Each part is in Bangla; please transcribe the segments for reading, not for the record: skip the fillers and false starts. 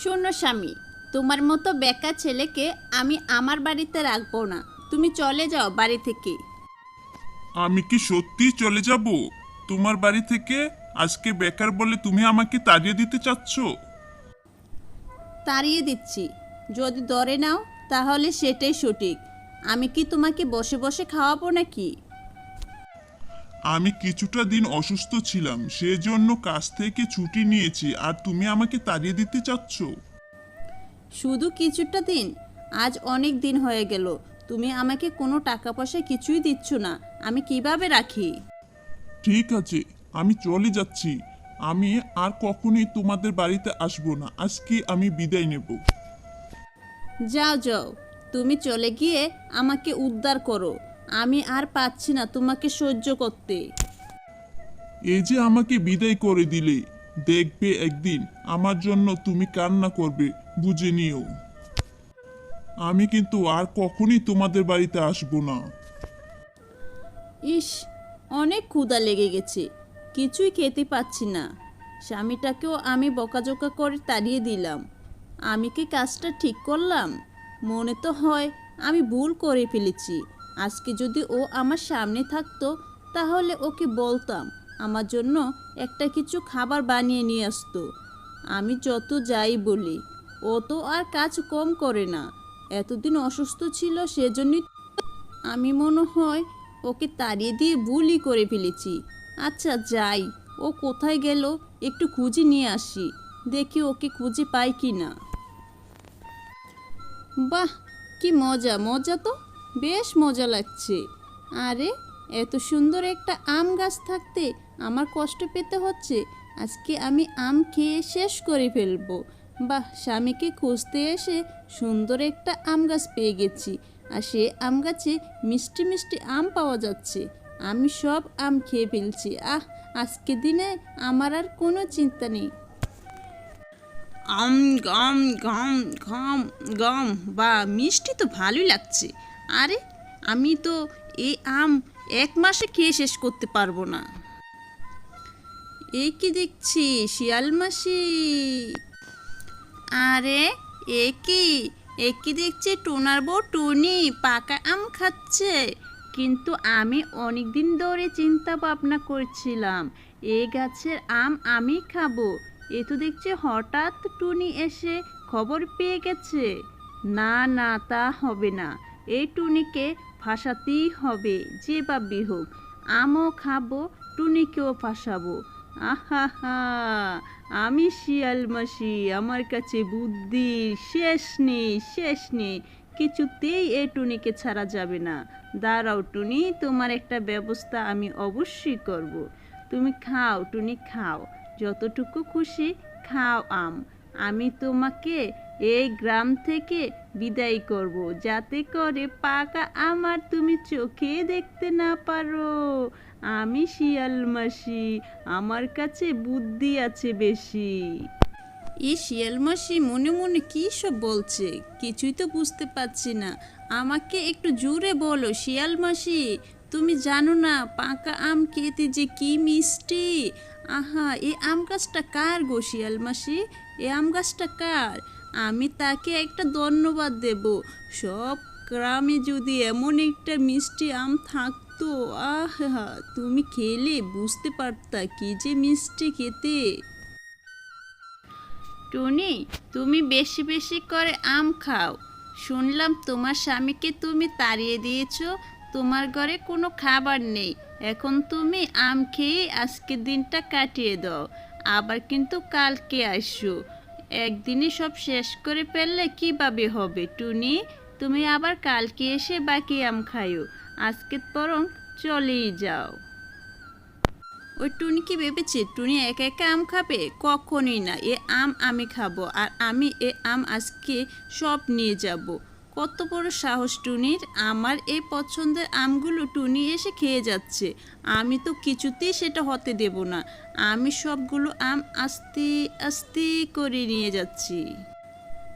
শোনো স্বামী, তোমার মতো বেকার ছেলেকে আমি আমার বাড়িতে রাখবো না। তুমি চলে যাও বাড়ি থেকে। আমি কি সত্যি চলে যাব তোমার বাড়ি থেকে? আজকে বেকার বলে তুমি আমাকে তাড়িয়ে দিতে চাচ্ছ? তাড়িয়ে দিচ্ছি, যদি ধরে নাও তাহলে সেটাই সঠিক। আমি কি তোমাকে বসে বসে খাওয়াবো নাকি? আমি কিছুটা দিন অসুস্থ ছিলাম, সেজন্য কাজ থেকে ছুটি নিয়েছি, আর তুমি আমাকে তাড়িয়ে দিতে চাচ্ছ? শুধু কিছুটা দিন? আজ অনেক দিন হয়ে গেল, তুমি আমাকে কোনো টাকা পয়সা কিছুই দিচ্ছ না। আমি কিভাবে রাখি? ঠিক আছে, আমি চলে যাচ্ছি। আমি আর কখনোই তোমাদের বাড়িতে আসবো না। আজকে আমি বিদায় নেব। যাও যাও, তুমি চলে গিয়ে আমাকে উদ্ধার করো। আমি আর পাচ্ছি না তোমাকে সহ্য করতে। এই যে আমাকে বিদায় করে দিলে, দেখবে একদিন আমার জন্য তুমি কান্না করবে, বুঝে নিও। আমি কিন্তু আর কখনোই তোমাদের বাড়িতে আসবো না। ইস, অনেক ক্ষুধা লেগে গেছে, কিছুই খেতে পাচ্ছি না। স্বামীটাকেও আমি বকাঝকা করে তাড়িয়ে দিলাম। আমি কি কাজটা ঠিক করলাম? মনে তো হয় আমি ভুল করে ফেলেছি। আজকে যদি ও আমার সামনে থাকতো তাহলে ওকে বলতাম আমার জন্য একটা কিছু খাবার বানিয়ে নিয়ে আসতো। আমি যত যাই বলি, ও তো আর কাজ কম করে না। এতদিন অসুস্থ ছিল, সেজন্যই আমি মনে হয় ওকে তাড়িয়ে দিয়ে ভুলই করে ফেলেছি। আচ্ছা যাই, ও কোথায় গেল একটু খুঁজে নিয়ে আসি, দেখি ওকে খুঁজে পাই কি না। বাহ, কি মজা মজা, তো বেশ মজা লাগছে। আরে, এত সুন্দর একটা আম গাছ থাকতে আমার কষ্ট পেতে হচ্ছে। আজকে আমি আম খেয়ে শেষ করে ফেলবো। বাহ, স্বামীকে খুঁজতে এসে সুন্দর একটা আম গাছ পেয়ে গেছি। আর সে আম গাছে মিষ্টি মিষ্টি আম পাওয়া যাচ্ছে। আমি সব আম খেয়ে ফেলছি। আজকে দিনে আমার আর কোনো চিন্তা নেই। আম গম গম গম গম, বা মিষ্টি তো ভালোই লাগছে। আরে, আমি তো এই আম এক মাসে খেয়ে শেষ করতে পারবো না। এই কি দেখছি, শিয়াল মাসি! আরে, এ কি এ কি দেখছি, টোনার বউ টুনি পাকা আম খাচ্ছে। কিন্তু আমি অনেক দিন ধরে চিন্তা ভাবনা করছিলাম এই গাছের আম আমি খাবো। এ তো দেখছি হঠাৎ টুনি এসে খবর পেয়ে গেছে। না না, তা হবে না। এই টুনিকে ফাঁসাতেই হবে, যেভাবে হোক। আমও খাবো, টুনিকেও ফাঁসাবো। আহা হা, আমি শিয়াল মাসি, আমার কাছে বুদ্ধির শেষ নেই, শেষ নেই। কিছুতেই এই টুনিকে ছাড়া যাবে না। দাঁড়াও টুনি, তোমার একটা ব্যবস্থা আমি অবশ্যই করব। তুমি খাও টুনি, খাও, যতটুকু খুশি খাও আম। আমি তোমাকে এই গ্রাম থেকে বিদায় করব, যাতে করে পাকা আম আর তুমি চোখে দেখতে না পারো। আমি শিয়াল মাসি, আমার কাছে বুদ্ধি আছে বেশি। এই শিয়াল মাসি মনে মনে কী সব বলছে, কিছুই তো বুঝতে পারছি না। আমাকে একটু জোরে বলো শিয়াল মাসি, তুমি জানো না পাকা আম খেতে যে কি মিষ্টি। আহা, এই আম গাছটা কার গো শিয়াল মাসি? এই আম গাছটা কার? আমি তাকে একটা ধন্যবাদ দেব। সব গ্রামে যদি এমন একটা মিষ্টি আম থাকতো, আহা, তুমি খেলে বুঝতে পারতা কি যে মিষ্টি খেতে। টুনি, তুমি বেশি বেশি করে আম খাও। শুনলাম তোমার স্বামীকে তুমি তাড়িয়ে দিয়েছো, তোমার ঘরে কোনো খাবার নেই। এখন তুমি আম খেয়ে আজকের দিনটা কাটিয়ে দাও। আবার কিন্তু কালকে আসো। একদিনই সব শেষ করে ফেললে কিভাবে হবে টুনি? তুমি আবার কালকে এসে বাকি আম খাইও। আজকে বরং চলেই যাও। ওই টুনি কি ভেবেছে টুনি একা একা আম খাবে? কখনই না, এ আম আমি খাবো, আর আমি এ আম আজকে সব নিয়ে যাব। কত বড় সাহস টুনির! আমার এই পছন্দের আমগুলো টুনি এসে খেয়ে যাচ্ছে। আমি তো কিছুতেই সেটা হতে দেব না। আমি সবগুলো আম আস্তে আস্তে করে নিয়ে যাচ্ছি।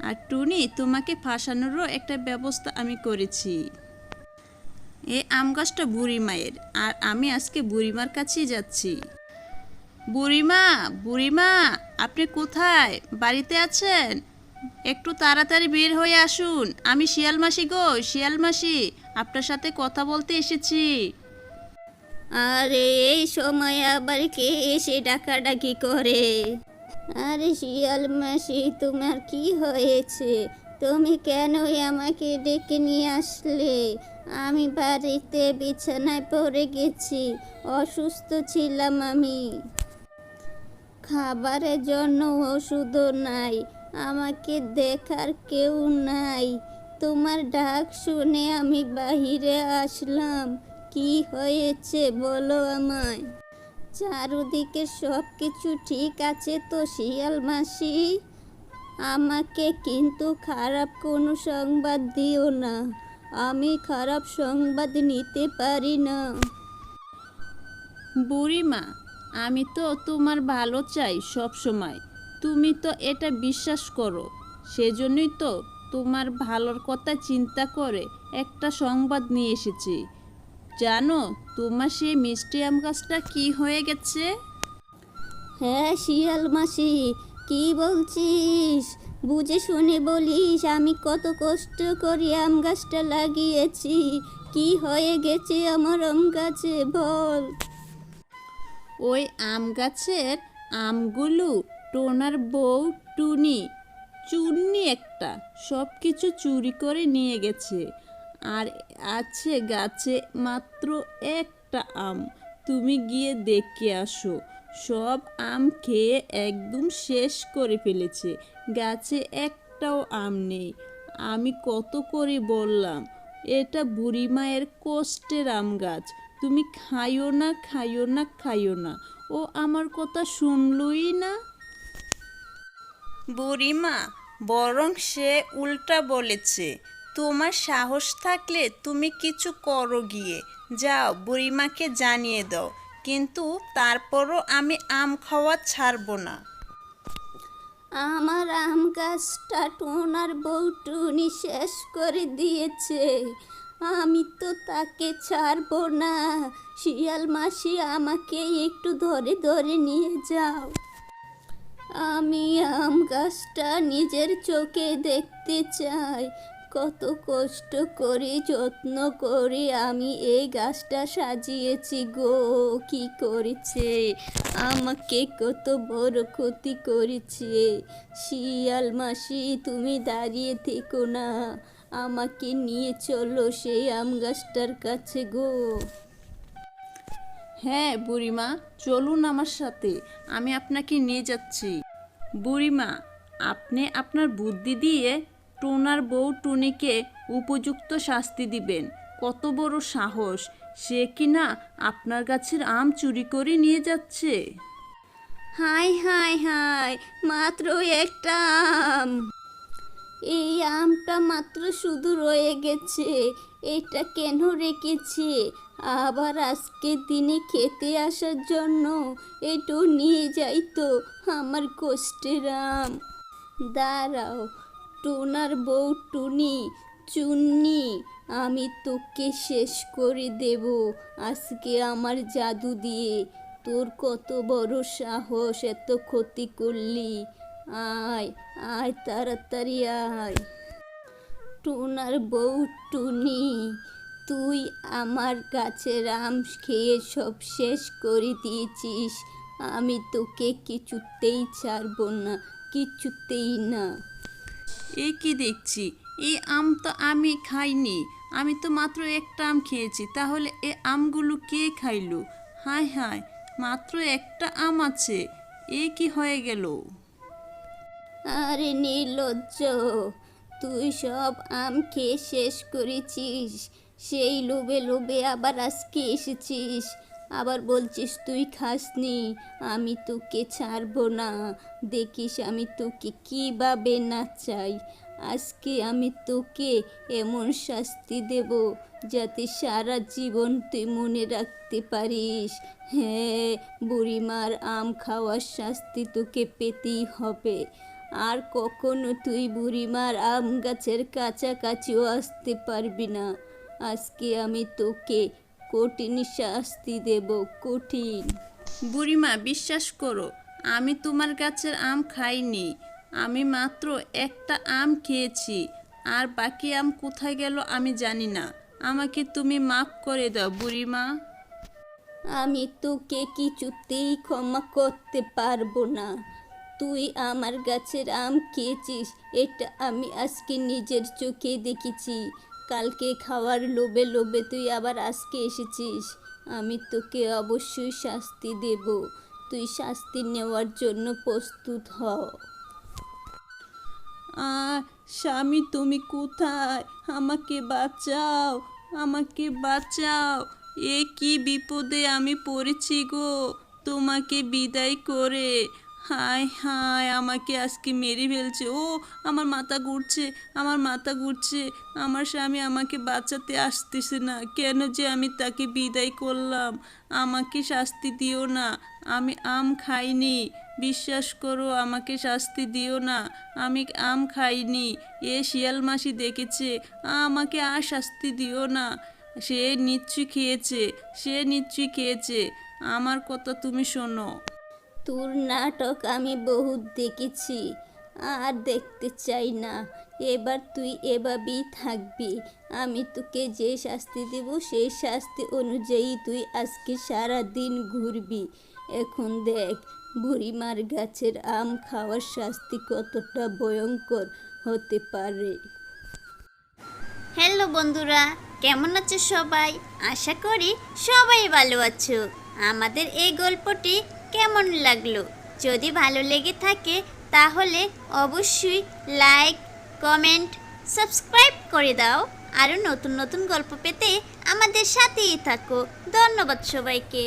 আর টুনি, তোমাকে ফাঁসানোরও একটা ব্যবস্থা আমি করেছি। এই আম গাছটা বুড়িমায়ের, আর আমি আজকে বুড়িমার কাছেই যাচ্ছি। বুড়িমা, বুড়িমা, আপনি কোথায়? বাড়িতে আছেন? একটু তাড়াতাড়ি বের হয়ে আসুন, আমি শিয়াল মাসি গো, শিয়াল মাসি, আপনার সাথে কথা বলতে এসেছি। আরে এই সময় আবার কে এসে ডাকাডাকি করে? আরে শিয়াল মাসি, তোমার কি হয়েছে? তুমি কেনই আমাকে ডেকে নিয়ে আসলে? আমি বাড়িতে বিছানায় পড়ে গেছি, অসুস্থ ছিলাম আমি। খাবারের জন্য ওষুধও নাই, আমাকে দেখার কেউ নাই। তোমার ডাক শুনে আমি বাহিরে আসলাম। কি হয়েছে বলো আমায়। চারদিকে সব কিছু ঠিক আছে তো শিয়াল মাসি? আমাকে কিন্তু খারাপ কোনো সংবাদ দিও না, আমি খারাপ সংবাদ নিতে পারি না। বুড়িমা, আমি তো তোমার ভালো চাই সব সময়, তুমি তো এটা বিশ্বাস করো, সেজন্যই তো তোমার ভালোর কথা চিন্তা করে একটা সংবাদ নিয়ে এসেছি। জানো তোমার সেই মিষ্টি আম গাছটা কি হয়ে গেছে? হ্যাঁ শিয়াল মাসি, কি বলছিস? বুঝে শুনে বলিস, আমি কত কষ্ট করে আম গাছটা লাগিয়েছি। কি হয়ে গেছে আমার আম গাছে বল। ওই আম গাছের আমগুলো টোনার বউ টুনি, চুন্নি একটা, সব কিছু চুরি করে নিয়ে গেছে। আর আছে গাছে মাত্র একটা আম, তুমি গিয়ে দেখে আসো। সব আম খেয়ে একদম শেষ করে ফেলেছে, গাছে একটাও আম নেই। আমি কত করে বললাম এটা বুড়ি মায়ের কষ্টের আম গাছ, তুমি খাইও না, খাইও না, খাইও না। ও আমার কথা শুনলই না। বুড়িমা বরং সে উল্টা বলেছে, তোমার সাহস থাকলে তুমি কিছু করো, গিয়ে যাও বুড়িমাকে জানিয়ে দাও, কিন্তু তারপরও আমি আম খাওয়া ছাড়বো না। আমার আম গাছটা টোনার বউ টুনি শেষ করে দিয়েছে, আমি তো তাকে ছাড়বো না। শিয়াল মাসি, আমাকে একটু ধরে ধরে নিয়ে যাও। আমি আম গাছটা নিজের চোখে দেখতে চাই। কত কষ্ট করে যত্ন করে আমি এই গাছটা সাজিয়েছি গো। কি করেছে আমাকে, কত বড় ক্ষতি করেছে। শিয়াল মাসি, তুমি দাঁড়িয়ে থেকো না, আমাকে নিয়ে চলো সেই আম গাছটার কাছে গো। হ্যাঁ বুড়িমা, চলুন আমার সাথে, আমি আপনাকে নিয়ে যাচ্ছি। বুড়িমা, আপনি আপনার বুদ্ধি দিয়ে টোনার বউ টুনিকে উপযুক্ত শাস্তি দিবেন। কত বড় সাহস, সে কিনা আপনার গাছের আম চুরি করে নিয়ে যাচ্ছে। হায় হায় হায়, মাত্র একটা আম। এই আমটা মাত্র শুধু রয়ে গেছে, এটা কেন রেখেছে? আবার আজকের দিনে খেতে আসার জন্য একটু নিয়ে যাইতো আমার কষ্টের আম। দাঁড়াও টোনার বউ টুনি, চুন্নি, আমি তোকে শেষ করে দেব আজকে আমার জাদু দিয়ে। তোর কত বড় সাহস, এত ক্ষতি করলি? আয় আয় তাড়াতাড়ি আয়। টোনার বউ টুনি, তুই আমার গাছের আম খেয়ে সব শেষ করে দিয়েছিস, আমি তোকে কিছুতেই ছাড়বো না, কিছুতেই না। এ কি দেখছি, এই আম তো আমি খাইনি, আমি তো মাত্র একটা আম খেয়েছি, তাহলে এ আমগুলো কে খাইলো? হায় হায়, মাত্র একটা আম আছে, এ কি হয়ে গেল? আরে নির্লজ্জ, তুই সব আম খেয়ে শেষ করেছিস, সেই লোভে লোভে আবার আজকে এসেছিস, আবার বলছিস তুই খাসনি। আমি তোকে ছাড়বো না, দেখিস আমি তোকে কীভাবে নাচাই। আজকে আমি তোকে এমন শাস্তি দেব যাতে সারা জীবন তুই মনে রাখতে পারিস। হ্যাঁ, বুড়িমার আম খাওয়ার শাস্তি তোকে পেতেই হবে। আর কখনো তুই বুড়িমার আম গাছের কাছাকাছিও আসতে পারবি না। আজকে আমি তোকে কঠিন শাস্তি দেব, কঠিন। বুড়িমা বিশ্বাস করো, আমি তোমার গাছের আম খাইনি, আমি মাত্র একটা আম খেয়েছি, আর বাকি আম কোথায় গেল আমি জানি না। আমাকে তুমি মাফ করে দাও বুড়িমা। আমি তোকে কিছুতেই ক্ষমা করতে পারবো না। তুই আমার গাছের আম খেয়েছিস, এটা আমি আজকে নিজের চোখে দেখেছি। কালকে খাওয়ার লোভে লোভে তুই আবার আজকে এসেছিস। আমি তোকে অবশ্যই শাস্তি দেব। তুই শাস্তি নেওয়ার জন্য প্রস্তুত হ। স্বামী তুমি কোথায়? আমাকে বাঁচাও, আমাকে বাঁচাও। এ কি বিপদে আমি পড়েছি গো, তোমাকে বিদায় করে। হায় হায়, আমাকে আজকে মেরে ফেলছে। ও আমার মাথা ঘুরছে, আমার মাথা ঘুরছে। আমার স্বামী আমাকে বাঁচাতে আসতেছে না, কেন যে আমি তাকে বিদায় করলাম। আমাকে শাস্তি দিও না, আমি আম খাইনি। বিশ্বাস করো, আমাকে শাস্তি দিও না, আমি আম খাইনি। এ শিয়াল মাসি দেখেছে, আমাকে আর শাস্তি দিও না। সে নিশ্চয়ই খেয়েছে, সে নিশ্চয়ই খেয়েছে। আমার কথা তুমি শোনো। তোর নাটক আমি বহুত দেখেছি, আর দেখতে চাই না। এবার তুই এভাবেই থাকবি। আমি তোকে যে শাস্তি দেব সেই শাস্তি অনুযায়ী তুই আজকে সারা দিন ঘুরবি। এখন দেখ বুড়িমার গাছের আম খাওয়ার শাস্তি কতটা ভয়ঙ্কর হতে পারে। হ্যালো বন্ধুরা, কেমন আছো সবাই? আশা করি সবাই ভালো আছো। আমাদের এই গল্পটি কেমন লাগলো? যদি ভালো লেগে থাকে তাহলে অবশ্যই লাইক, কমেন্ট, সাবস্ক্রাইব করে দাও। আরও নতুন নতুন গল্প পেতে আমাদের সাথেই থাকো। ধন্যবাদ সবাইকে।